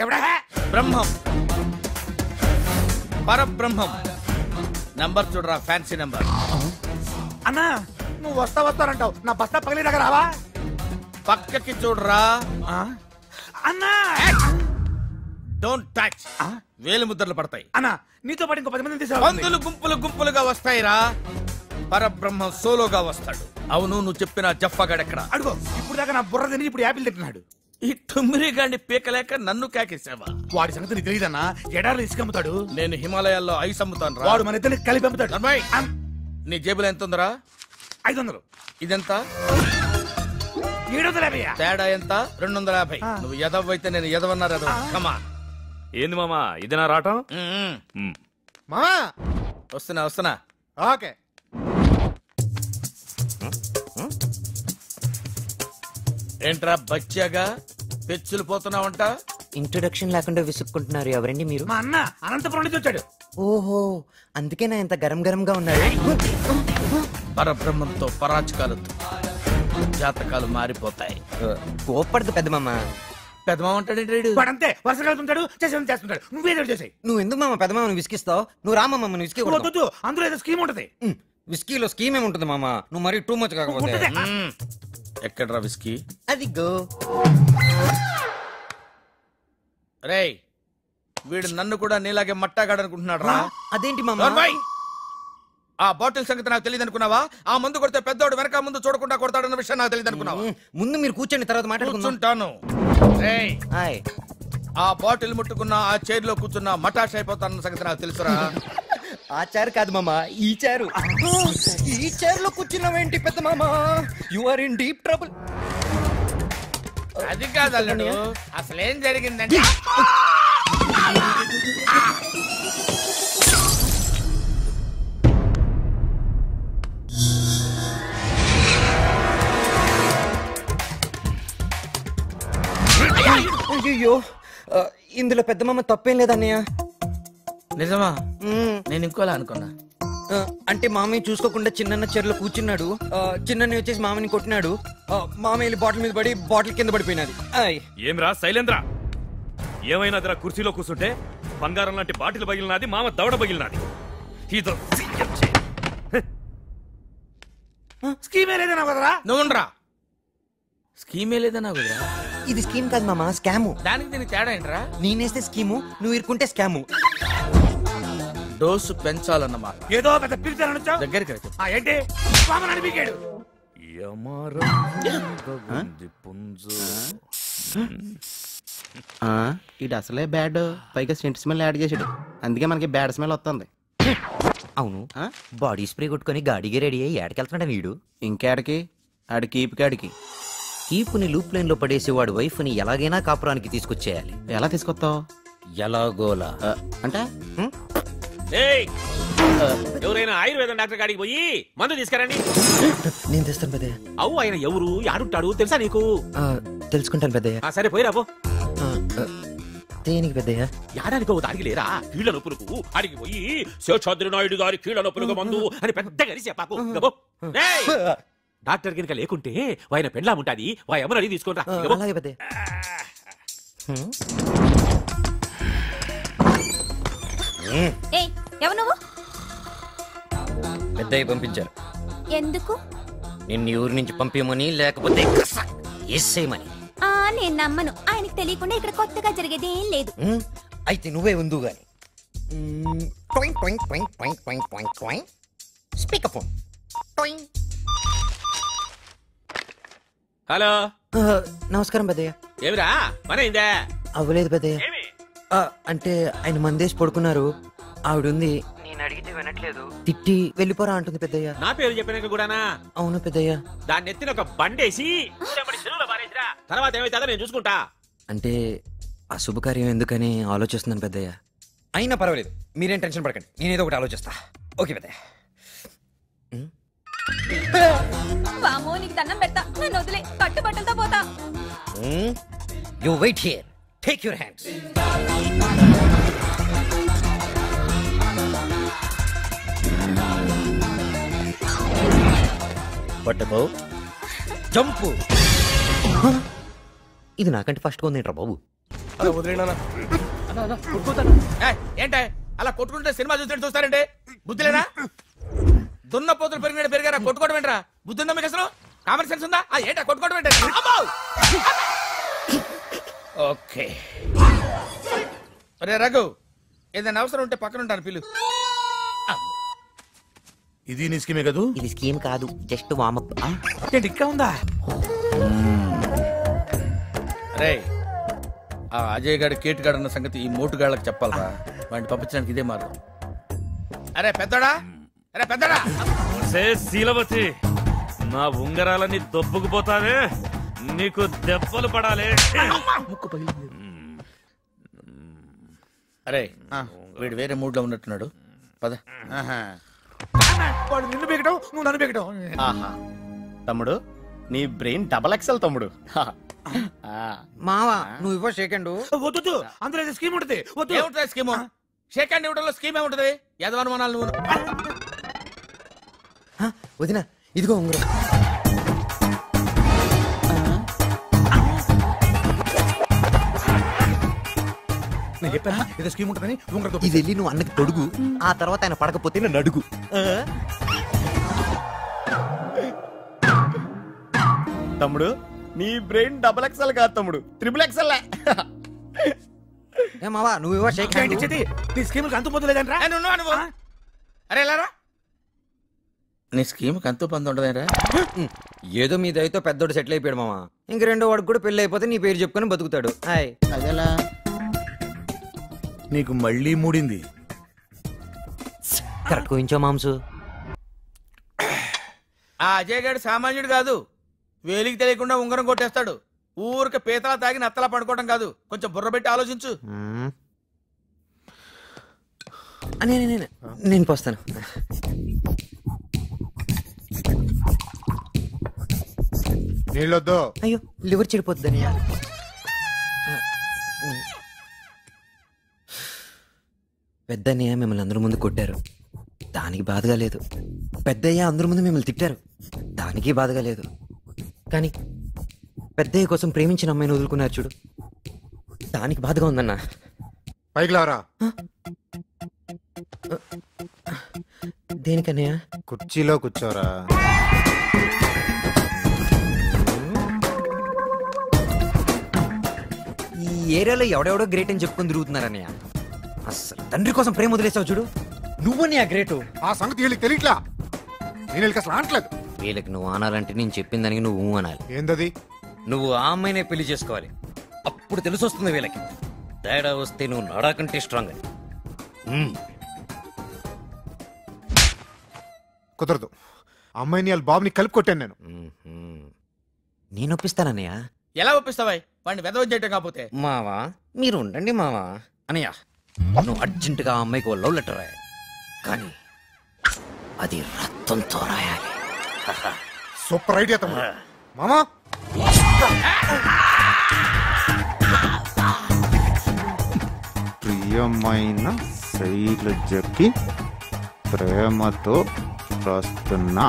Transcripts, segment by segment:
ఎవడా? బ్రహ్మం, పరబ్రహ్మం. నంబర్ చూడరా, fancy number. అన్నా నువ్వు వస్తానంటావు, నా బస్తా పగిలి దగ్గర రావా? పక్కకి చూడరా. అన్నా డోంట్ టచ్. వేలు ముద్రలు పడతాయి. అన్నా నీతో పాటు ఇంకో 10 మంది పందులు గుంపులు గుంపులుగా వస్తాయిరా. పరబ్రహ్మం సోలోగా వస్తాడు. అవును, నువ్వు చెప్పిన జఫ్ఫాగాడెక్కడ? అడుగు. ఇప్పుడు దాకా నా బుర్ర తిని ఇప్పుడు యాపిల్ తింటున్నాడు. ఈ టుమ్మిరి గాండి పీకలేక నన్ను కాకేసావా? వాడి సంగతి నీకు తెలియదన్నా. ఎడారులు ఇసుకమ్ముతాడు. నేను హిమాలయాల్లో ఐస్ అమ్ముతాను. వాడు మన ఇద్దరిని కలిపి అమ్ముతాడు. నీ జేబులో ఎంత ఉందరా? 500. ఇదెంత? 750. తేడా ఎంత? 250. నువ్వు ఎదవైతే నేను ఎదవన్నారు. కమా. ఏంది మామా ఇదేనా రావటం? మామా వస్తున్నా. ఓకే. ఏంట్రా బచ్చాగా పెచ్చులు పోతున్నావంట? ఇంట్రొడక్షన్ లేకుండా విసుక్కుంటున్నారు. ఎవరండి మీరు? మా అన్న అనంతపురం నుంచి వచ్చాడు. ఓహో, అందుకేనా ఇంత గరం గరంగా ఉన్నారు. పరబ్రహ్మంతో పరాచకాలతో జాతకాలు మారిపోతాయి. కోప్పడదు పెద్ద మామ. పెద్దమామ అంటాడు. వాడంతే వరుస కలుతుంటాడు, చేస్తుంటాడు. నువ్వేదో చేసాయి. నువ్వు ఎందుకు మామ పెద్ద మామను విసికిస్తావు? నువ్వు రా మామ, విసికి వద్దు. అందులో ఏదో స్కీమ్ ఉంటది. విస్కీలో స్కీమ్ ఏముంటుంది మామ? నువ్వు మరీ టూ మచ్ కాకపోతే. ఎక్కడ్రా విస్కీ? అది గో. రేయ్, వీడు నన్ను కూడా నీలాగే మట్టాగాడనుకుంటున్నాడు రా. అదేంటి మామ? ఆ బాటిల్ సంగతి నాకు తెలియదు అనుకున్నావా? ఆ మందు కొడితే పెద్దోడు వెనక ముందు చూడకుండా కొడతాడన్న విషయం నాకు తెలియదు అనుకున్నావా? ముందు మీరు కూర్చోండి, తర్వాత మాట్లాడుకుంటాను. ఆ బాటిల్ ముట్టుకున్న ఆ చైర్ లో కూర్చున్న మటాష్ అయిపోతానన్న సంగతి నాకు తెలుసురా. ఆ చైర్ కాదు మామ, ఈ చైర్. ఈ చైర్ లో కూర్చున్నావేంటి పెద్ద మామ? You are in deep trouble. అది కాదు అల్లుడు, అసలేం జరిగిందంటే అయ్యో, ఇందులో పెద్ద మామ తప్పేం లేదన్నయ్య. నిజమా? నేను ఇంకోలా అనుకున్నా. అంటే మామయ్య చూసుకోకుండా చిన్న చీరలో కూర్చున్నాడు. చిన్న వచ్చేసి మామని కొట్టినాడు. మామయ్య బాటిల్ మీద పడి బాటిల్ కింద పడిపోయినది. ఏమ్రా శైలేంద్ర, ఏమైనాదిరా? కుర్చీలో కూర్చుంటే బంగారం లాంటి బాటిల్ పగిలినది, మామ దవడ పగిలినది. ఇదో స్కీమే లేదన్నా కదరా? నువ్వుండ్రా. స్కీమే లేదన్నా కుదరా? ఇది స్కీమ్ కాదు మామ, స్కాము. దానికి దీనికి తేడా ఏంట్రా? నేనేస్తే స్కీము, నువ్వు ఇరుకుంటే స్కాము. డోసు పెంచాలన్నమాట. ఏదో పెద్ద పిలిచారనొచ్చా? దగ్గరికి ఏంటి మామని పీకాడు. ఇది అసలే బ్యాడ్, పైగా సెంట్ స్మెల్ యాడ్ చేసాడు. అందుకే మనకి బ్యాడ్ స్మెల్ వస్తుంది. అవును, బాడీ స్ప్రే కొట్టుకుని గాడికి రెడీ అయ్యి ఏడకెళ్తున్నాడు వీడు. ఇంకేడికి? ఆడి కీప్ కాడికి. కీపుని లూప్ లైన్ లో పడేసి వాడు వైఫ్ ని ఎలాగైనా కాపురానికి తీసుకొచ్చేయాలి. ఎలా తీసుకొస్తావు? ఎలాగోలా. అంటే ఎవరైనా ఆయుర్వేదం డాక్టర్ కాడికి పోయి మందు తీసుకురండి. నేను తెస్తాను పెద్దయ్య. అవు, ఆయన ఎవరు, ఆడుంటాడు తెలుసా నీకు? తెలుసుకుంటాను పెద్దయ్య. సరే పోయిరా పో. దేనికి పెద్దయ్య? యాడానికో దానికి లేరా కీళ్ళ నొప్పులకు అడిగి పోయి శేషాద్రి నాయుడు గారి కీళ్ళ నొప్పులకు మందు అని పెద్దగా చెప్పాకు. డాక్టర్ గినక లేకుంటే ఆయన పెండ్లాం ఉంటాది, వా ఎమని అడిగి తీసుకుంటా. అలాగే పెద్దయ్య. ఎవరు నువ్వు? పెద్దయ్య పంపించారు. ఎందుకు? నిన్ను ఊరి నుంచి పంపించమని, లేకపోతే ఎస్సేయమని. నేను నమ్మను. ఆయనకు తెలియకుండా ఇక్కడ కొత్తగా జరిగేది ఏం లేదు. అయితే నువ్వే ఉందు గాని. హలో, నమస్కారం పెద్దయ్య. ఏమిరా పనైందా? అవ్వలేదు పెద్దయ్య. అంటే ఆయన మందేసి పడుకున్నారు. ఆవిడుంది, నేను అడిగితే వినట్లేదు, తిట్టి వెళ్ళిపోరా అంటుంది పెద్దయ్య. నా పేరు చెప్పినాక కూడానా? అవును పెద్దయ్య. దాన్ని ఎత్తిన ఒక బండేసి తర్వాత ఏమైతుందో నేను చూసుకుంటా. అంటే ఆ శుభకార్యం ఎందుకని ఆలోచిస్తున్నాను పెద్దయ్య. అయినా పర్వాలేదు, మీరేం టెన్షన్ పడకండి, నేనేదో ఒకటి ఆలోచిస్తా. ఓకే పెద్దయ్య. వామో, నీకు దండం పెడతా, నన్ను వదిలే, కట్టుబట్టలతో పోతా. You wait here, take your hands. పట్టుకో, జంపు. ఇది నాకంటే ఫస్ట్ కొందేంట్రా బాబు. ఏంటే అలా కొట్టుకుంటే సినిమా చూసినట్టు చూస్తారంటే బుద్ధి లేదా? దున్న పోతులు పెరిగినట్టు పెరిగారా కొట్టుకోవడం ఏంట్రా? బుద్ధి ఉందా మీకు అసలు? కామన్ సెన్స్ ఉందా? ఏంటా కొట్టుకోవడం ఏంటి? ఓకే రే రఘు, ఏదైనా అవసరం ఉంటే పక్కన ఉంటాను పిలు. ఇది నీ స్కీమే కదూ? ఇది స్కీమ్ కాదు, జస్ట్ వామప్. ఏంటి ఇంకా ఉందా? రే ఆ అజయ్ గారి కేటుగాడు అన్న సంగతి ఈ మోటుగాళ్ళకి చెప్పాలరా. వాడిని పంపించడానికి ఇదే మార్గం. అరే పెద్దడా, అరే పెద్దడా. శీలవతి, నా ఉంగరాలన్నీ దొబ్బుకుపోతావే, నీకు దెబ్బలు పడాలి. అరే వీడు వేరే మూడ్ లో ఉన్నట్టున్నాడు, పద. వాడు నిన్ను బీకటం, నువ్వు నన్ను బీకటం. ఆహా తమ్ముడు, నీ బ్రెయిన్ డబల్ ఎక్సెల్ తమ్ముడు. మావా నువ్వు ఇవ్వ సెకండ్. వద్దు, అందులో స్కీమ్ ఉంటుంది. వద్దు. ఏముంటుంది స్కీము? షేక్ హ్యాండ్ ఇవ్వడంలో స్కీమ్ ఏముంటది? యదవనుమానాలు నువ్వు. వదిన ఇదిగో ఉంగరం. నేను చెప్పాను ఏదో స్కీమ్ ఉంటుందని. ఇది వెళ్ళి నువ్వు అన్నకి తొడుగు, ఆ తర్వాత ఆయన పడకపోతే నన్ను అడుగు. తమ్ముడు, నీ బ్రెయిన్ డబల్ ఎక్సెల్ కాదు తమ్ముడు, ట్రిపుల్ ఎక్సెల్. ఏ మావా నువ్వు ఇవ్వ సెకండ్. నీ స్కీమ్ అంత పొద్దులేదంట్రా. నువ్వు అరే ఎలారా? నీ స్కీమ్ అంతు పంది ఉండదేరా? ఏదో మీ దయతో పెద్దోడు సెటిల్ అయిపోయాడు మావా. ఇంక రెండో వాడికి కూడా పెళ్లి అయిపోతే నీ పేరు చెప్పుకొని బతుకుతాడు. హాయ్. అదేలా నీకు మళ్ళీ మూడింది. కరెక్ట్ కోయించో మాంసు. ఆ అజయ్ గారు సామాన్యుడు కాదు. వేలికి తెలియకుండా ఉంగరం కొట్టేస్తాడు. ఊరికి పీతలా తాగి నత్తలా పడుకోవడం కాదు, కొంచెం బుర్ర పెట్టి ఆలోచించు. నేను పోస్తాను. నీళ్ళొద్దు. అయ్యో లివర్ చెడిపోతుందని. పెద్దన్నయ్య మిమ్మల్ని అందరి ముందు కొట్టారు, దానికి బాధగా లేదు. పెద్దయ్య అందరి ముందు మిమ్మల్ని తిట్టారు, దానికి బాధగా లేదు. కానీ పెద్దయ్య కోసం ప్రేమించిన అమ్మాయిని వదులుకున్నారు చూడు, దానికి బాధగా ఉందన్నా. పైకి లారా. దేనికన్నయ్య? కుర్చీలో కూర్చోరా. ఈ ఏరియాలో ఎవడెవడో గ్రేట్ అని చెప్పుకొని తిరుగుతున్నారన్నయ్య. అసలు తండ్రి కోసం ప్రేమ వదిలేసావు చూడు, నువ్వన్నయ్య గ్రేటు. ఆ సంగతి వీళ్ళకి తెలియట్లా. నేను వీళ్ళకి అసలు అనట్లేదు. వీళ్ళకి నువ్వు అనాలంటే నేను చెప్పిన దానికి నువ్వు అనాలి. ఏందది? నువ్వు ఆ అమ్మాయినే పెళ్లి చేసుకోవాలి, అప్పుడు తెలిసొస్తుంది వీళ్ళకి. తేడా వస్తే నువ్వు నాడాకంటే స్ట్రాంగ్ అని. కుదరదు. అమ్మాయిని వాళ్ళ బాబుని కలిపి కొట్టాను నేను. నేను ఒప్పిస్తానన్నయ్య. ఎలా ఒప్పిస్తావా వాడిని వెదవ చేయటం కాకపోతే? మావా మీరు ఉండండి మావా. అనయ్య నువ్వు అర్జెంటుగా ఆ అమ్మాయికి ఓ లవ్ లెటర్ రాయాలి, కానీ అది రక్తంతో రాయాలి. సూపర్ ఐడియా తమ్ముడు. మామా ప్రియమైన శైలజకి ప్రేమతో రాస్తున్నా.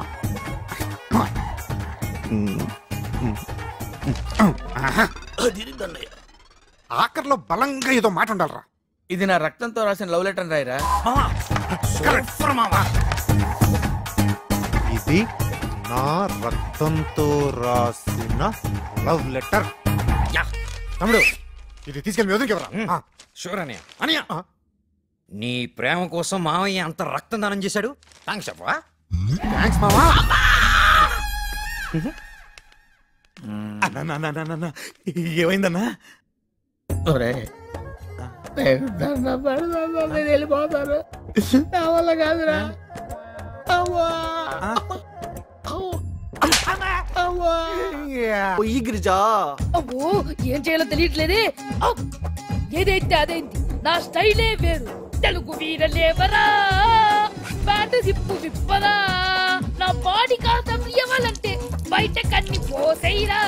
ఆఖర్లో బలంగా ఏదో మాట ఉండాలరా. ఇది నా రక్తంతో రాసిన లవ్ లెటర్ రాయరా. ఇది నా రక్తంతో రాసిన లవ్ లెటర్. తమ్ముడు ఇది తీసుకెళ్ళి వదిలికి ఎవరా? షూర్ అనయ్య. అనయ్య నీ ప్రేమ కోసం మావయ్య అంత రక్తం దానం చేశాడు. థ్యాంక్స్ అబ్బా. థ్యాంక్స్ మామా. అన్నా ఏమైందన్నా? వెళ్ళిపోతారు నా వల్ల కాదురా. అబ్బో ఏం చేయాలో తెలియట్లేదే. ఏదైతే అదేంటి, నా స్టైలే వేరు. తెలుగు వీరలేవరా, బ్యాట్ జిప్పు విప్పరా, నా బాడీ కాస్త ఇవ్వాలంటే బయట కన్ని పోసేయరా.